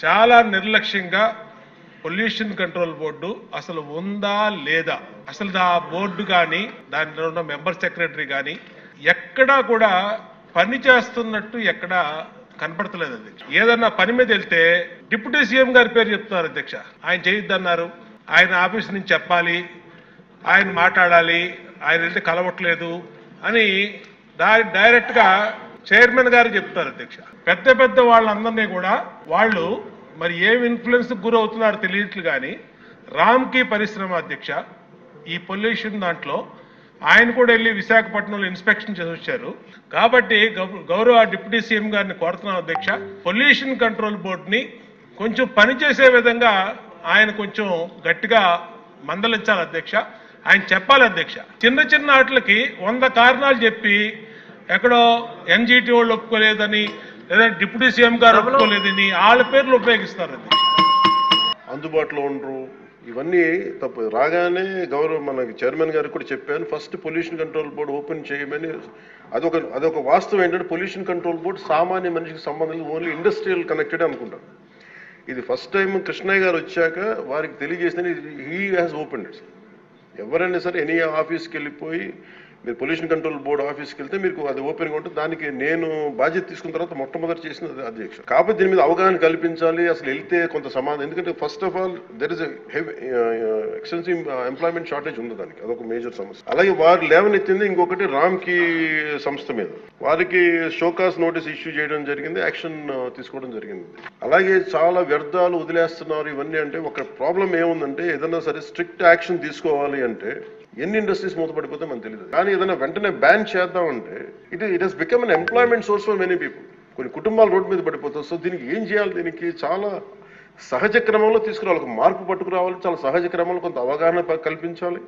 చాలా నిర్లక్ష్యంగా pollution control board అసలు ఉందా లేదా, అసలు ఆ బోర్డు కానీ దానిలో ఉన్న మెంబర్ సెక్రటరీ కానీ ఎక్కడా కూడా పని చేస్తున్నట్టు ఎక్కడా కనపడతలేదు అధ్యక్ష. ఏదన్నా పని మీద వెళ్తే డిప్యూటీ సీఎం గారి పేరు చెప్తున్నారు అధ్యక్ష. ఆయన చేయొద్దన్నారు, ఆయన ఆఫీస్ నుంచి చెప్పాలి, ఆయన మాట్లాడాలి, ఆయన వెళ్తే కలవట్లేదు అని డైరెక్ట్ గా చైర్మన్ గారు చెప్తారు అధ్యక్ష. పెద్ద పెద్ద వాళ్ళందరినీ కూడా వాళ్ళు మరి ఏం ఇన్ఫ్లుయెన్స్ గురవుతున్నారో తెలియట్లు కానీ రామ్కి పరిశ్రమ అధ్యక్ష ఈ పొల్యూషన్ దాంట్లో ఆయన కూడా వెళ్ళి విశాఖపట్నంలో ఇన్స్పెక్షన్ చేసి వచ్చారు. కాబట్టి గౌరవ డిప్యూటీ సీఎం గారిని కోరుతున్నాం అధ్యక్ష, పొల్యూషన్ కంట్రోల్ బోర్డుని కొంచెం పనిచేసే విధంగా ఆయన కొంచెం గట్టిగా మందలించాలి అధ్యక్ష. ఆయన చెప్పాలి అధ్యక్ష. చిన్న చిన్న వాటికి 100 కారణాలు చెప్పి ఎక్కడో ఎన్జిటి వాళ్ళు ఒప్పుకోలేదని లేదా డిప్యూటీ సీఎం గారు ఒప్పుకోలేదని వాళ్ళ పేర్లు ఉపయోగిస్తారు అధ్యక్ష. అందుబాటులో ఉండరు, ఇవన్నీ తప్పు. రాగానే మనకి చైర్మన్ గారికి కూడా చెప్పాను, first pollution control board open చేయమని. అదొక వాస్తవం ఏంటంటే పొల్యూషన్ కంట్రోల్ బోర్డు సామాన్య మనిషికి సంబంధం లేదు, ఓన్లీ ఇండస్ట్రియల్ కనెక్టెడ్ అనుకుంటారు. ఇది ఫస్ట్ టైం కృష్ణయ్య గారు వచ్చాక వారికి తెలియజేసిన హీ హ్యాస్ ఓపెన్ ఇట్. ఎవరైనా సరే ఎనీ ఆఫీస్కి వెళ్ళిపోయి మీరు పొల్యూషన్ కంట్రోల్ బోర్డు ఆఫీస్కి వెళ్తే మీకు అది ఓపెన్గా ఉంటుంది. దానికి నేను బాధ్యత తీసుకున్న తర్వాత మొట్టమొదటి చేసిన అధ్యక్ష. కాబట్టి దీని మీద అవగాహన కల్పించాలి. అసలు వెళ్తే కొంత సమాధానం, ఎందుకంటే first of all there is extensive employment shortage ఉంది, దానికి అదొక మేజర్ సమస్య. అలాగే వారు లేవనెత్తింది ఇంకొకటి రామ్కి సంస్థ మీద, వారికి షోకాస్ నోటీస్ ఇష్యూ చేయడం జరిగింది, యాక్షన్ తీసుకోవడం జరిగింది. అలాగే చాలా వ్యర్థాలు వదిలేస్తున్నారు ఇవన్నీ. అంటే ఒక ప్రాబ్లం ఏముందంటే ఏదైనా సరే స్ట్రిక్ట్ యాక్షన్ తీసుకోవాలి అంటే ఎన్ని ఇండస్ట్రీస్ మూతపడిపోతే మనకు తెలియదు. కానీ ఏదైనా వెంటనే బ్యాన్ చేద్దామంటే it has become an employment source for many people. కొన్ని కుటుంబాలు రోడ్డు మీద పడిపోతాయి. సో దీనికి ఏం చేయాలి? దీనికి చాలా సహజ క్రమంలో తీసుకురావాలి, ఒక మార్పు పట్టుకురావాలి, చాలా సహజ క్రమంలో కొంత అవగాహన కల్పించాలి.